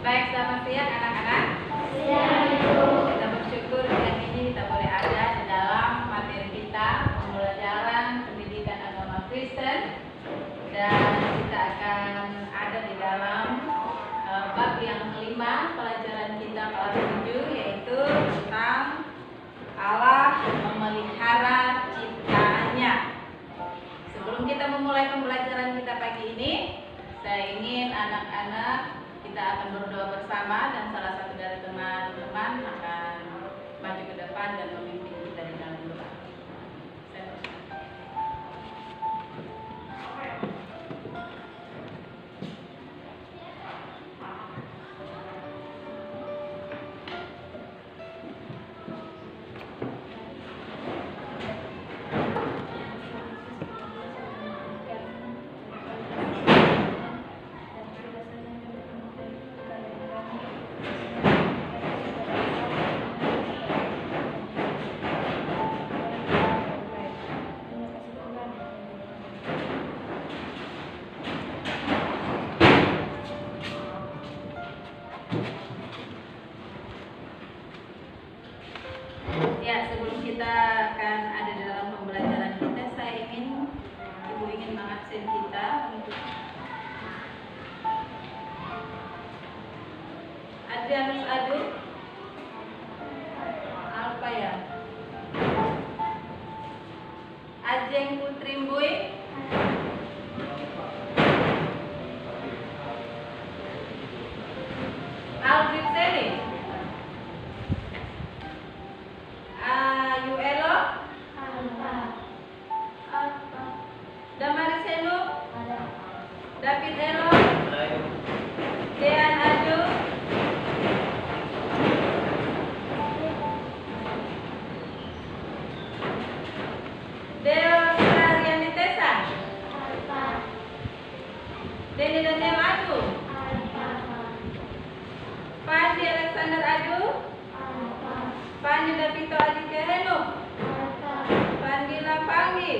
Baik, selamat siang anak-anak. Siang, Ibu. Kita bersyukur siang ini kita boleh ada di dalam materi kita pembelajaran pendidikan agama Kristen, dan kita akan ada di dalam bab yang kelima pelajaran kita kelas 7, yaitu tentang Allah memelihara ciptaannya. Sebelum kita memulai pembelajaran kita pagi ini, saya ingin anak-anak kita akan berdoa bersama, dan salah satu dari teman-teman akan maju ke depan dan memimpin kita di dalam doa. Ya, sebelum kita akan ada dalam pembelajaran kita, saya ingin Ibu ingin mengabsen kita untuk Adrianus Adu apa ya? Ajeng Putri Mbui, Aldrich Seli, Yuelo, Damaris Enu, David Elo, Dean Adu, Deo Sariani Tesa, Denny Daniel Adu, Pandi Alexander Adu, Pandi Davito Aditya Henu, Pandila Panggi,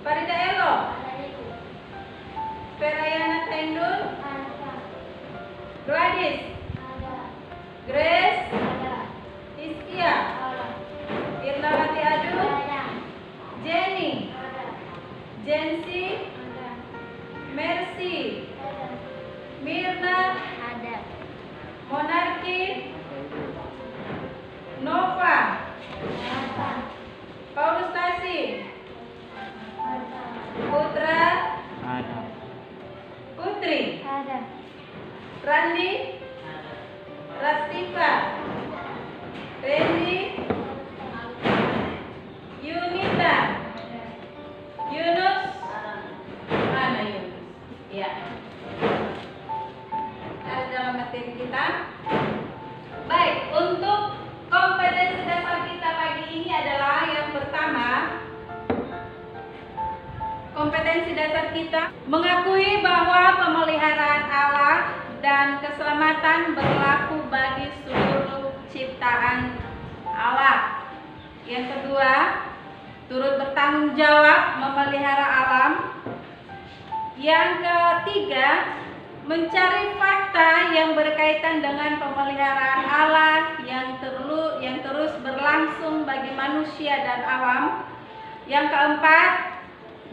Farida Elo, Ferayana Tendun, Gladys, Grace, Iskia, Irnawati Adu, Jenny, Jensi, Mercy, Mirna, Monarki, Nova, Paulus Tasi, Putra, Putri, Randi, Rastiva, Randy, Yunita, Yunus, mana Yunus? Ya. Ada dalam materi kita. Baik, untuk kompetensi dasar kita pagi ini adalah yang pertama, kompetensi dasar kita mengakui bahwa pemeliharaan Allah dan keselamatan berlaku bagi seluruh ciptaan Allah. Yang kedua, turut bertanggung jawab memelihara alam. Yang ketiga, mencari fakta yang berkaitan dengan pemeliharaan Allah yang terus berlangsung bagi manusia dan alam. Yang keempat,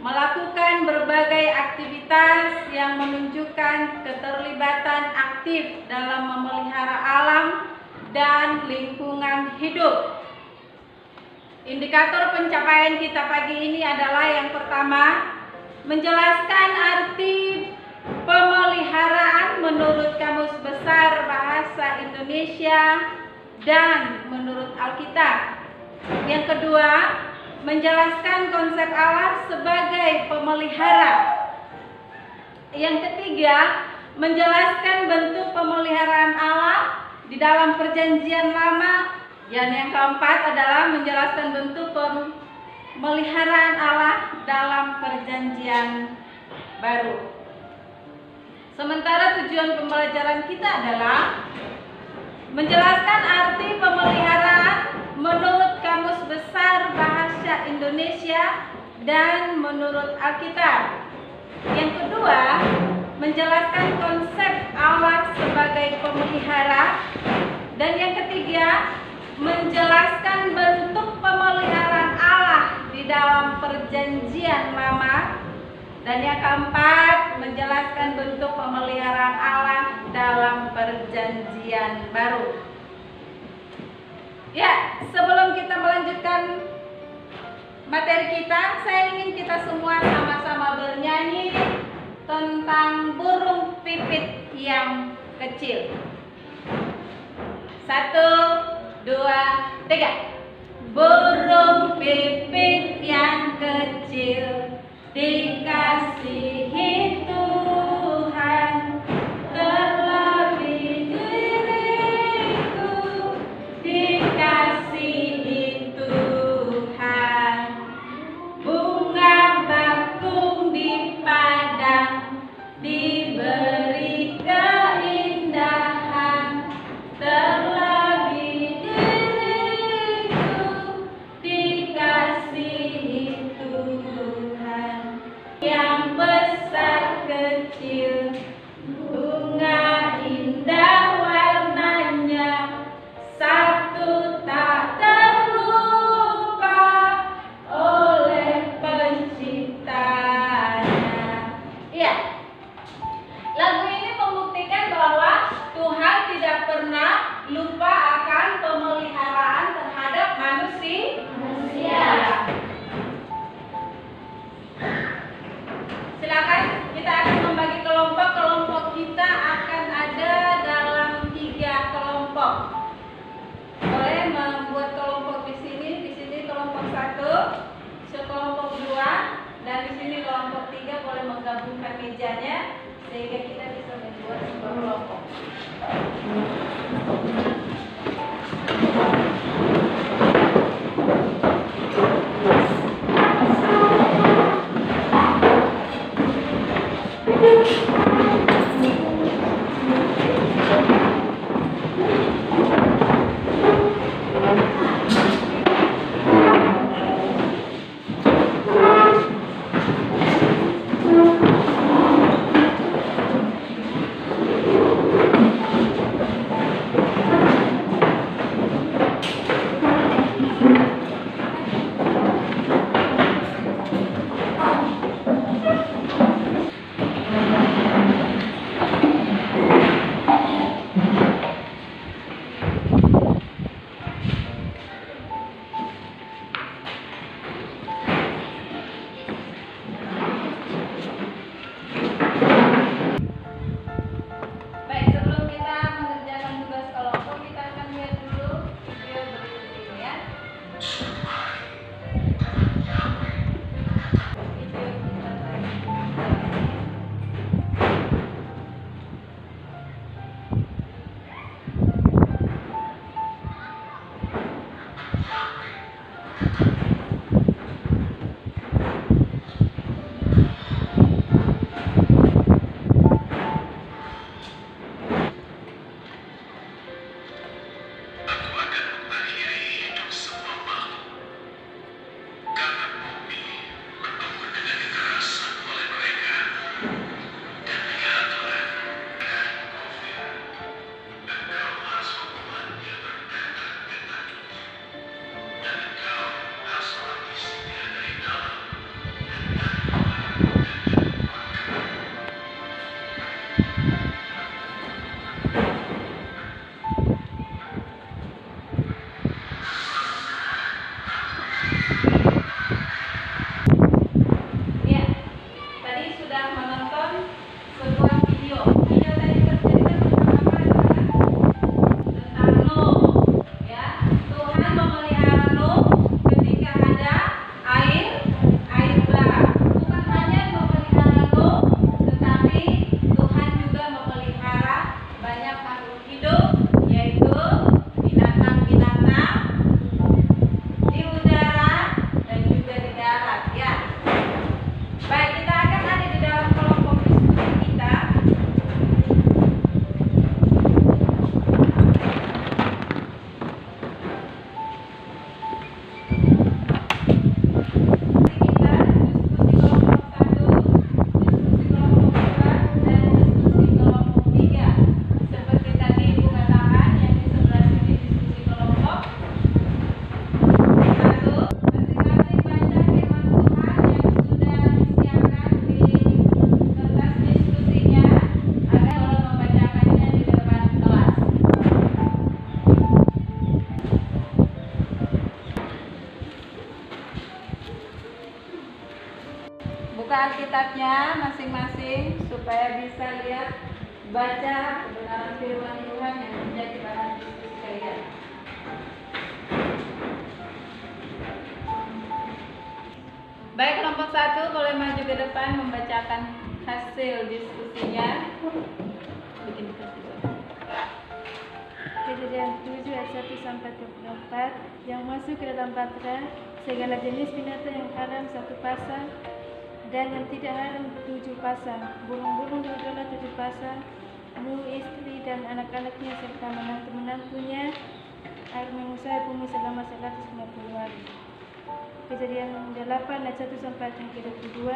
melakukan berbagai aktivitas yang menunjukkan keterlibatan aktif dalam memelihara alam dan lingkungan hidup. Indikator pencapaian kita pagi ini adalah yang pertama, menjelaskan arti pemeliharaan menurut Kamus Besar Bahasa Indonesia dan menurut Alkitab. Yang kedua, menjelaskan konsep Allah sebagai pemelihara. Yang ketiga, menjelaskan bentuk pemeliharaan Allah di dalam Perjanjian Lama. Dan yang keempat adalah menjelaskan bentuk pemeliharaan Allah dalam Perjanjian Baru. Sementara tujuan pembelajaran kita adalah menjelaskan arti pemeliharaan menurut Kamus Besar Bahasa Indonesia dan menurut Alkitab. Yang kedua, menjelaskan konsep sebagai pemelihara. Dan yang ketiga, menjelaskan bentuk pemeliharaan Allah di dalam perjanjian lama. Dan yang keempat, menjelaskan bentuk pemeliharaan Allah dalam perjanjian baru. Ya, sebelum kita melanjutkan materi kita, saya ingin kita semua sama-sama bernyanyi tentang burung pipit yang kecil. 1, 2, 3. Burung pipit yang kecil dikasihi Tuhan, terlebih diriku dikasihi Tuhan. Bunga bakung di padang diberi keindahan, terlebih diriku dikasihi Tuhan. Yang besar kecil, bunga indah warnanya, satu tak terlupa oleh penciptanya. Iya, lagu ini membuktikan bahwa Tuhan tidak pernah lupa akan pemeliharaan terhadap manusia. Silakan, kita akan membagi kelompok. Kelompok kita akan ada dalam 3 kelompok. Boleh membuat kelompok di sini kelompok 1, sekelompok 2, dan di sini kelompok 3. Boleh menggabungkan mejanya sehingga kita bisa membuat sebuah kelompok. Alkitabnya masing-masing supaya bisa lihat baca kebenaran firman Tuhan yang menjadi bahan diskusi kalian. Baik, kelompok 1 boleh maju ke depan membacakan hasil diskusinya. Bikin dikasih. Kejadian 7 ayat 1 sampai 24 yang masuk ke dalam batra segala jenis binatang yang haram 1 pasang dan yang tidak haram 7 pasang, burung-burung di udara 7 pasang, Nuh, istri dan anak-anaknya serta menantu-menantunya air menguasai bumi selama 150 hari. Kejadian 8 ayat 1 sampai yang ke-22.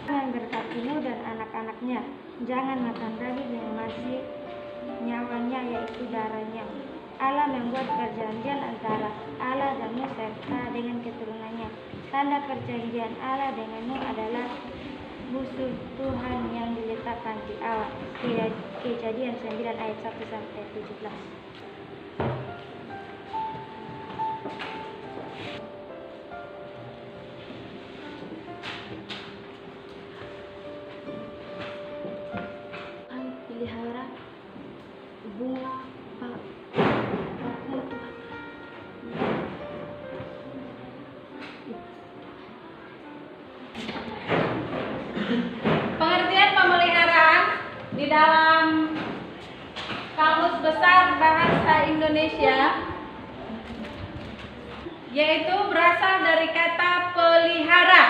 Jangan berkati Nuh dan anak-anaknya, jangan makan daging yang masih nyawanya yaitu darahnya. Allah membuat perjanjian antara Allah dan Nuh serta dengan keturunannya. Tanda perjanjian Allah dengan Nuh adalah musuh Tuhan yang diletakkan di awal. Kejadian 9 ayat 1 sampai 17. Pelihara bunga Pengertian pemeliharaan di dalam Kamus Besar Bahasa Indonesia yaitu berasal dari kata pelihara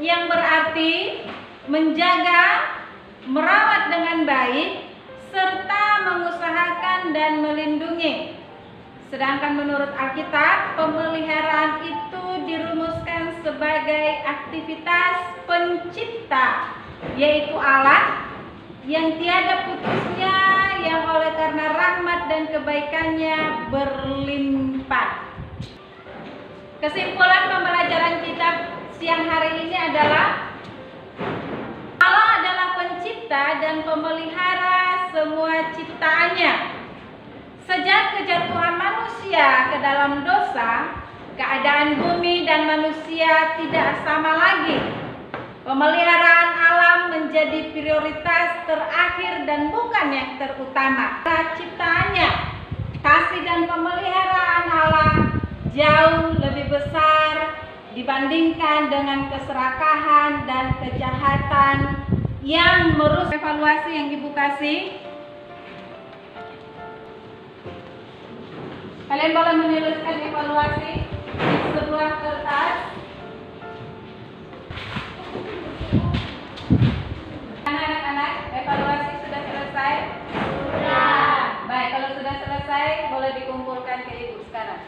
yang berarti menjaga, merawat dengan baik, serta mengusahakan dan melindungi. Sedangkan menurut Alkitab, pemeliharaan itu dirumuskan sebagai aktivitas pencipta, yaitu Allah yang tiada putusnya, yang oleh karena rahmat dan kebaikannya berlimpah. Kesimpulan pembelajaran kita siang hari ini adalah Allah adalah pencipta dan pemelihara semua ciptaannya. Sejak kejatuhan manusia ke dalam dosa, keadaan bumi dan manusia tidak sama lagi. Pemeliharaan alam menjadi prioritas terakhir dan bukan yang terutama. Ciptaannya, kasih dan pemeliharaan Allah jauh lebih besar dibandingkan dengan keserakahan dan kejahatan yang merusak. Evaluasi yang Ibu kasih, kalian boleh menuliskan evaluasi di sebuah kertas. Anak-anak, evaluasi sudah selesai? Sudah. Baik, kalau sudah selesai, boleh dikumpulkan ke Ibu sekarang.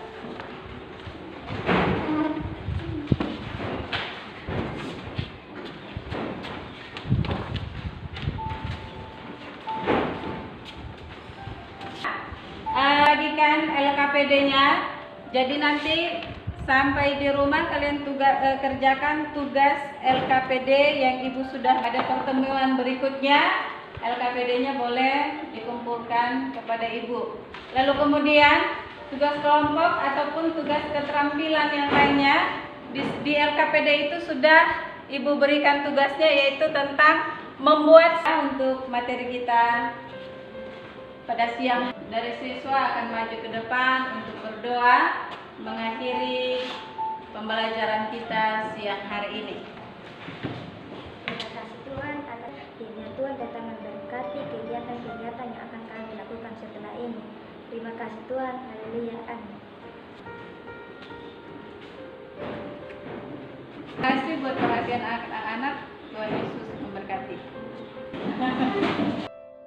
Bagikan LKPD-nya. Jadi nanti sampai di rumah kalian kerjakan tugas LKPD yang Ibu sudah ada pertemuan berikutnya. LKPD-nya boleh dikumpulkan kepada Ibu. Lalu kemudian tugas kelompok ataupun tugas keterampilan yang lainnya di LKPD itu sudah Ibu berikan tugasnya, yaitu tentang membuat untuk materi kita pada siang. Dari siswa akan maju ke depan untuk berdoa mengakhiri pembelajaran kita siang hari ini. Terima kasih Tuhan atas kiranya Tuhan datang memberkati kegiatan-kegiatan yang akan kami lakukan setelah ini. Terima kasih Tuhan. Haleluya. Amin. Terima kasih buat perhatian anak-anak. Tuhan Yesus memberkati.